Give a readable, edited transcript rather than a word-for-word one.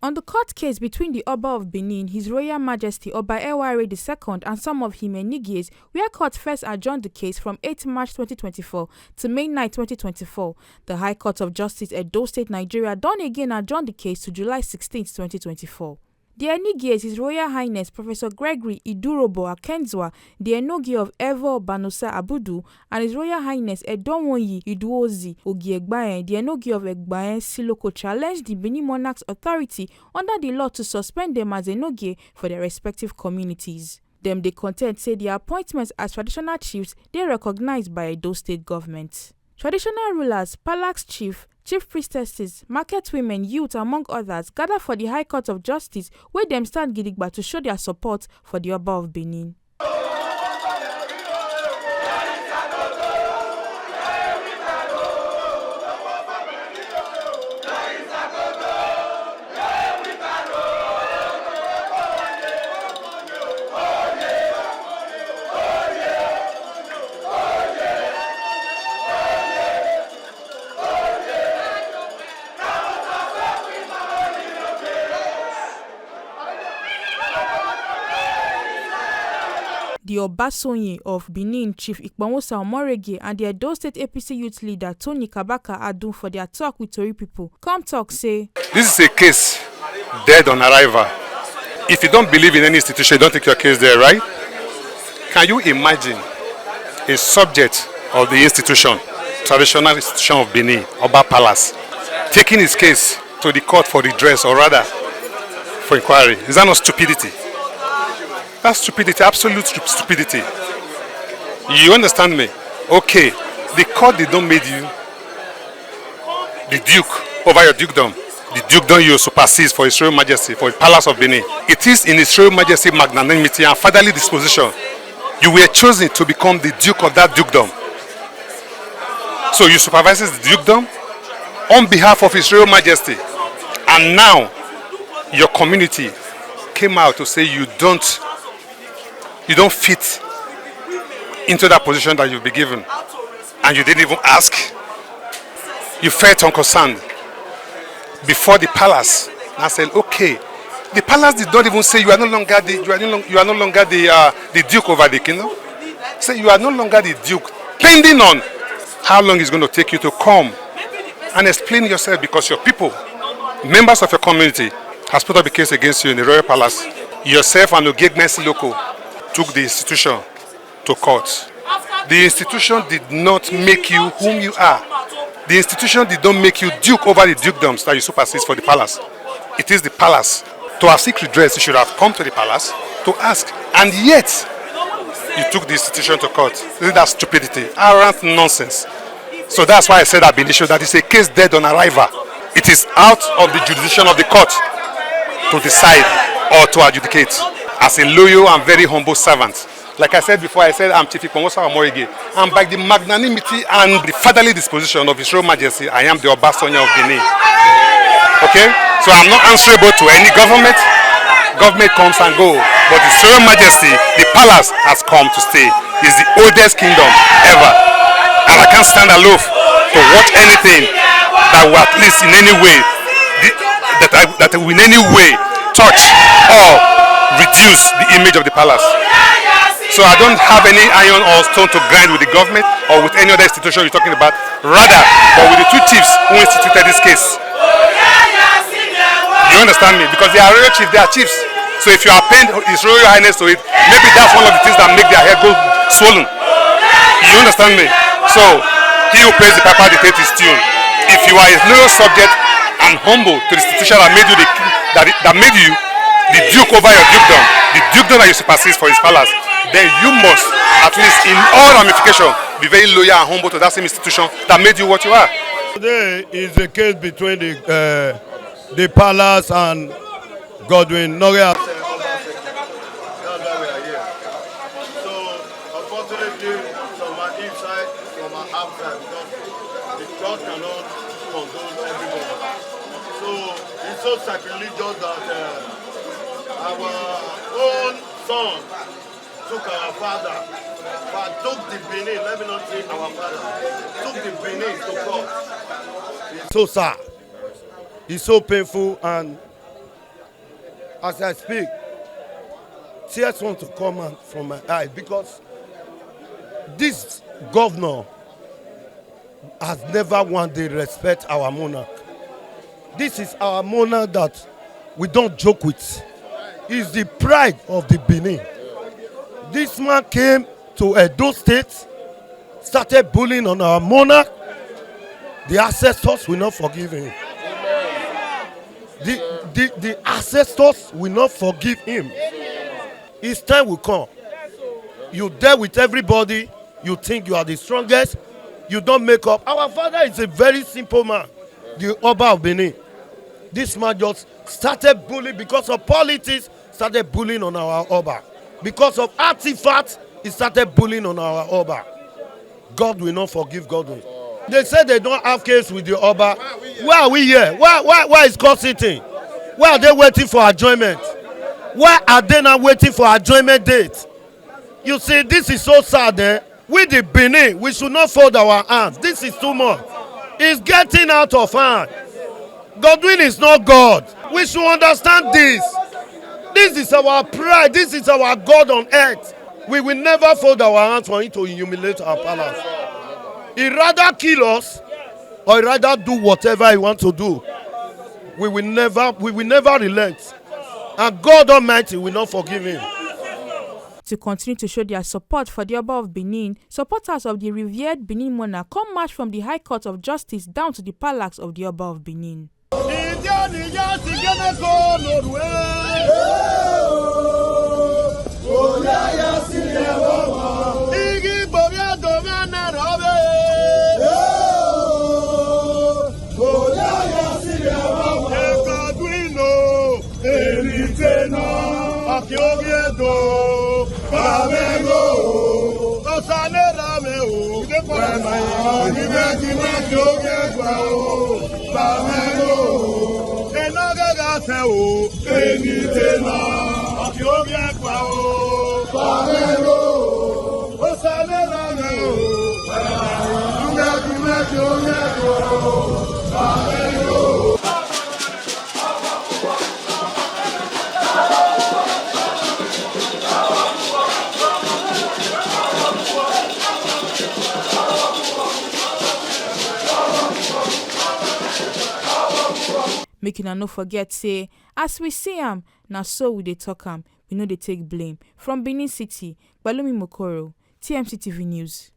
On the court case between the Oba of Benin, His Royal Majesty Oba Eware II, and some of him Enigies, where court first adjourned the case from 8 March 2024 to May 9, 2024, the High Court of Justice Edo State, Nigeria, done again adjourned the case to July 16, 2024. The Enigies, His Royal Highness Professor Gregory Idurobo Akenzwa, the Enogie of Oba of Banosa Abudu, and His Royal Highness Edonwoyi Iduozi Ogiegbaen, the Enogie of Egbaen Siloko, challenged the Benin Monarch's authority under the law to suspend them as Enogie for their respective communities. Them they contend say their appointments as traditional chiefs they recognized by Edo State government. Traditional rulers, palace chief priestesses, market women, youth, among others, gather for the High Court of Justice where them stand gidigba to show their support for the Oba of Benin. The Oba of Benin Chief Ikpomwonsa Omoregie and the Edo State APC youth leader Tony Kabaka Adu for their talk with Tori people. Come talk say, this is a case dead on arrival. If you don't believe in any institution, you don't take your case there, right? Can you imagine a subject of the institution, traditional institution of Benin, Oba Palace, taking his case to the court for redress, or rather for inquiry? Is that not stupidity? That's stupidity, absolute stupidity. You understand me? Okay, the court did not make you the duke over your dukedom. The dukedom you supersede for His Royal Majesty, for the Palace of Benin. It is in His Royal Majesty magnanimity and fatherly disposition you were chosen to become the duke of that dukedom. So you supervises the dukedom on behalf of His Royal Majesty, and now your community came out to say you don't fit into that position that you've been given, and you didn't even ask. You felt unconcerned before the palace. And I said, okay, the palace did not even say you are no longer the duke over the kingdom. Say you are no longer the duke, pending on how long it's going to take you to come and explain yourself, because your people, members of your community, has put up a case against you in the royal palace. Yourself and Ogiegbaen Siloko took the institution to court. The institution did not make you whom you are. The institution did not make you duke over the dukedoms that you supersede for the palace. It is the palace. To have seek redress, you should have come to the palace to ask. And yet, you took the institution to court. Isn't that stupidity? Arrant nonsense. So that's why I said at the initial that it's a case dead on arrival. It is out of the jurisdiction of the court to decide or to adjudicate. As a loyal and very humble servant, like I said before, I said I'm Chief Ikpomwonsa Omoregie, and by the magnanimity and the fatherly disposition of His Royal Majesty, I am the Oba of Benin. Okay? So I'm not answerable to any government. Government comes and goes, but His Royal Majesty, the palace, has come to stay. It's the oldest kingdom ever, and I can't stand aloof to watch anything that will at least in any way that will in any way touch or reduce the image of the palace. So I don't have any iron or stone to grind with the government or with any other institution you're talking about. Rather, but with the two chiefs who instituted this case. You understand me? Because they are royal chiefs, they are chiefs. So if you are paying His Royal Highness to it, maybe that's one of the things that make their head go swollen. You understand me? So he who pays the piper dictates his tune. If you are a loyal subject and humble to the institution that made you the duke over your dukedom, the dukedom that you supersede for his palace, then you must, at least in all ramifications, be very loyal and humble to that same institution that made you what you are. Today is a case between the palace and Godwin Noria. That's why we are here. So, unfortunately, from my inside, from my outside, because the church cannot control everybody. So, it's so sacrilegious that our own son took our father, but took the Benin, let me not say our father, took the Benin to court. It's so sad. It's so painful, and as I speak, tears want to come out from my eyes because this governor has never one day respect our monarch. This is our monarch that we don't joke with. He's the pride of the Benin. This man came to Edo State, started bullying on our monarch. The ancestors will not forgive him. The ancestors will not forgive him. His time will come. You deal with everybody. You think you are the strongest. You don't make up. Our father is a very simple man, the Oba of Benin. This man just started bullying because of politics, started bullying on our Oba. Because of artifacts, he started bullying on our Oba. God will not forgive God. They say they don't have case with the Oba. Why are we here? Why is God sitting? Why are they waiting for adjournment? Why are they not waiting for adjournment date? You see, this is so sad. We the Benin, we should not fold our hands. This is too much. It's getting out of hand. Godwin is not God. We should understand this. This is our pride. This is our God on earth. We will never fold our hands for him to humiliate our palace. He rather kill us or he rather do whatever he wants to do. We will never relent. And God Almighty will not forgive him. To continue to show their support for the Oba of Benin, supporters of the revered Benin monarch come march from the High Court of Justice down to the palace of the Oba of Benin. Make una no forget say, as we see am, na so we dey talk am. We no dey take blame. From Benin City, Balumi Mokoro, TMC TV News.